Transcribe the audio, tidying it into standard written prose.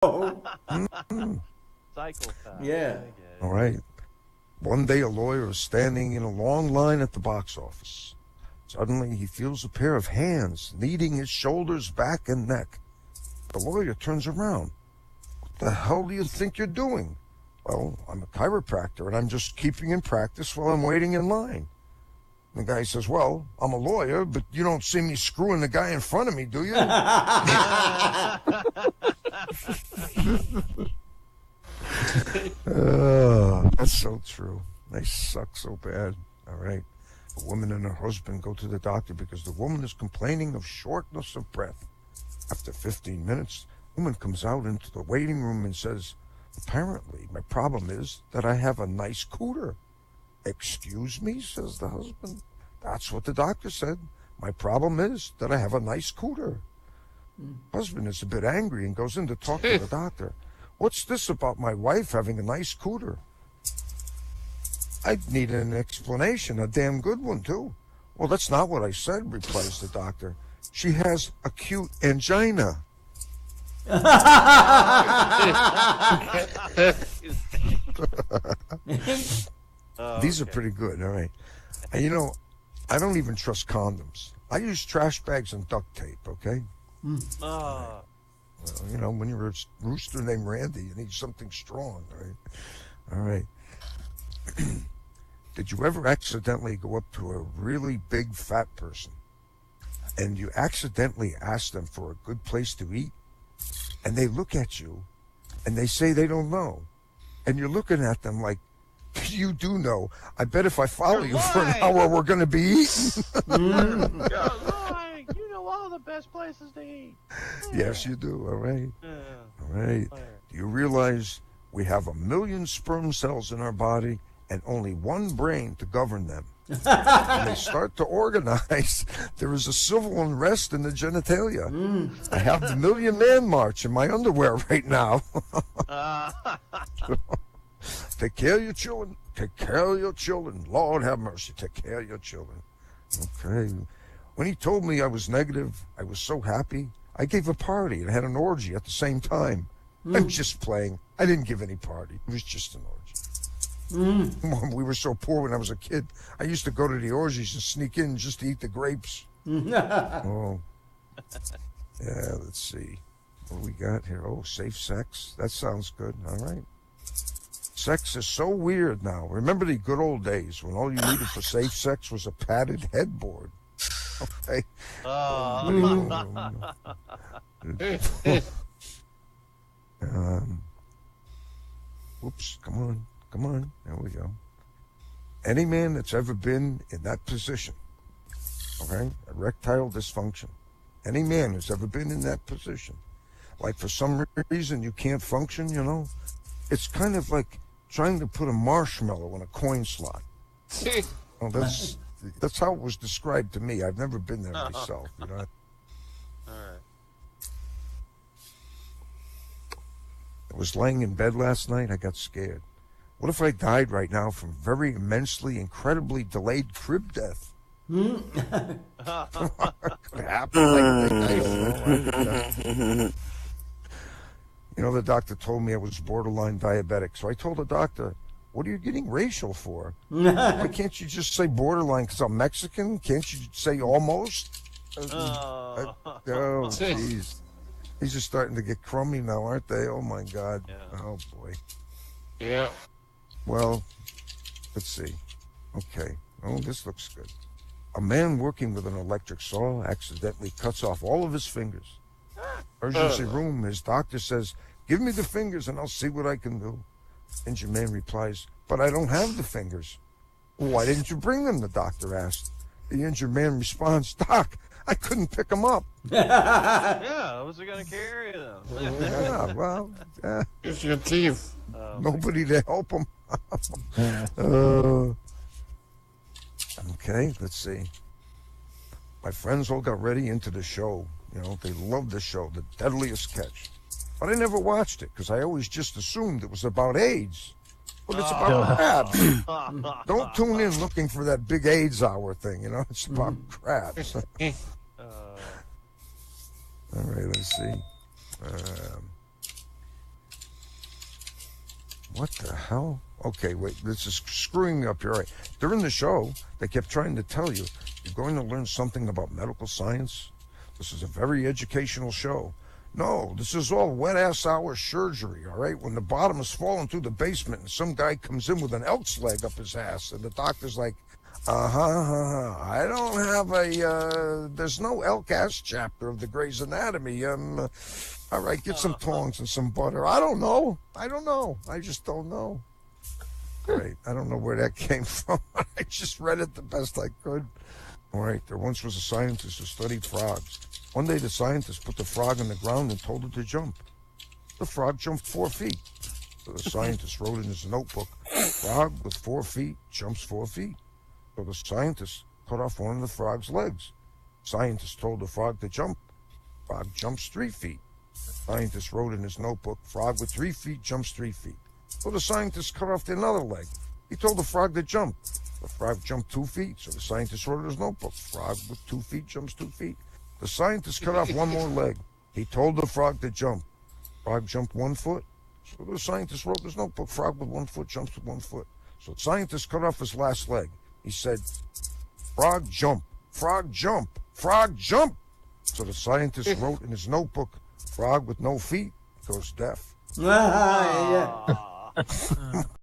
Psychopath. Yeah. I get it. All right. One day a lawyer is standing in a long line at the box office. Suddenly he feels a pair of hands kneading his shoulders, back, and neck. The lawyer turns around. What the hell do you think you're doing? Well, I'm a chiropractor and I'm just keeping in practice while I'm waiting in line. The guy says, well, I'm a lawyer, but you don't see me screwing the guy in front of me, do you? That's so true. They suck so bad. All right. A woman and her husband go to the doctor because the woman is complaining of shortness of breath. After 15 minutes, the woman comes out into the waiting room and says, apparently, my problem is that I have a nice cooter. Excuse me, says the husband. That's what the doctor said. My problem is that I have a nice cooter. Husband is a bit angry and goes in to talk to the doctor. What's this about my wife having a nice cooter? I need an explanation, a damn good one, too. Well, that's not what I said, replies the doctor. She has acute angina. These are pretty good, all right. And you know, I don't even trust condoms. I use trash bags and duct tape, okay? Well, you know, when you're a rooster named Randy, you need something strong, right? All right. Did you ever accidentally go up to a really big fat person and you accidentally ask them for a good place to eat and they look at you and they say they don't know and you're looking at them like, you do know. I bet if I follow you for an hour, we're going to be eating. You're lying. You know all the best places to eat. Yes, you do. All right. Yeah. All right. Do you realize we have 1 million sperm cells in our body and only one brain to govern them? When they start to organize, there is a civil unrest in the genitalia. I have the Million Man March in my underwear right now. Take care of your children. Take care of your children. Lord have mercy. Take care of your children. Okay. When he told me I was negative, I was so happy. I gave a party and had an orgy at the same time. I'm just playing. I didn't give any party. It was just an orgy. We were so poor when I was a kid. I used to go to the orgies and sneak in just to eat the grapes. Oh. Yeah, let's see. What do we got here? Oh, safe sex. That sounds good. All right. Sex is so weird now. Remember the good old days when all you needed for safe sex was a padded headboard. Okay. Whoops, come on. There we go. Any man that's ever been in that position, okay, erectile dysfunction, any man who's ever been in that position, like for some reason you can't function, you know, it's kind of like trying to put a marshmallow in a coin slot. Well, that's how it was described to me. I've never been there myself, you know. All right. I was laying in bed last night. I got scared. What if I died right now from very immensely, incredibly delayed crib death? Could happen. You know, the doctor told me I was borderline diabetic. So I told the doctor, what are you getting racial for? Why can't you just say borderline because I'm Mexican? Can't you say almost? Oh, jeez. These are starting to get crummy now, aren't they? Oh, my God. Yeah. Oh, boy. Yeah. Well, let's see. Okay. Oh, this looks good. A man working with an electric saw accidentally cuts off all of his fingers. Emergency room, his doctor says, give me the fingers and I'll see what I can do. Injured man replies, but I don't have the fingers. Why didn't you bring them? The doctor asked. The injured man responds, Doc, I couldn't pick them up. Yeah, I was going to carry them. Yeah, well, yeah. It's your teeth. Nobody to help him. Okay, let's see. My friends all got ready into the show. You know, they loved the show, The Deadliest Catch. But I never watched it because I always just assumed it was about AIDS. But it's about crabs. Don't tune in looking for that big AIDS hour thing, you know? It's about crabs. All right, let's see. What the hell? Okay, wait, this is screwing me up here. All right. During the show, they kept trying to tell you, you're going to learn something about medical science. This is a very educational show. No, this is all wet-ass hour surgery, all right? When the bottom is falling through the basement and some guy comes in with an elk's leg up his ass and the doctor's like, I don't have there's no elk ass chapter of the Grey's Anatomy. All right, get some tongs and some butter. I don't know. I just don't know. Right, I don't know where that came from. I just read it the best I could. All right, there once was a scientist who studied frogs. One day the scientist put the frog on the ground and told it to jump. The frog jumped 4 feet. So the scientist wrote in his notebook, frog with 4 feet jumps 4 feet. So the scientist cut off one of the frog's legs. Scientist told the frog to jump. Frog jumps 3 feet. Scientist wrote in his notebook, frog with 3 feet jumps 3 feet. So the scientist cut off another leg. He told the frog to jump. The frog jumped 2 feet. So the scientist wrote in his notebook, frog with 2 feet jumps 2 feet. The scientist cut off one more leg. He told the frog to jump. Frog jumped 1 foot. So the scientist wrote in his notebook, frog with 1 foot jumps with 1 foot. So the scientist cut off his last leg. He said, frog jump, frog jump, frog jump. So the scientist wrote in his notebook, frog with no feet goes deaf. Yeah.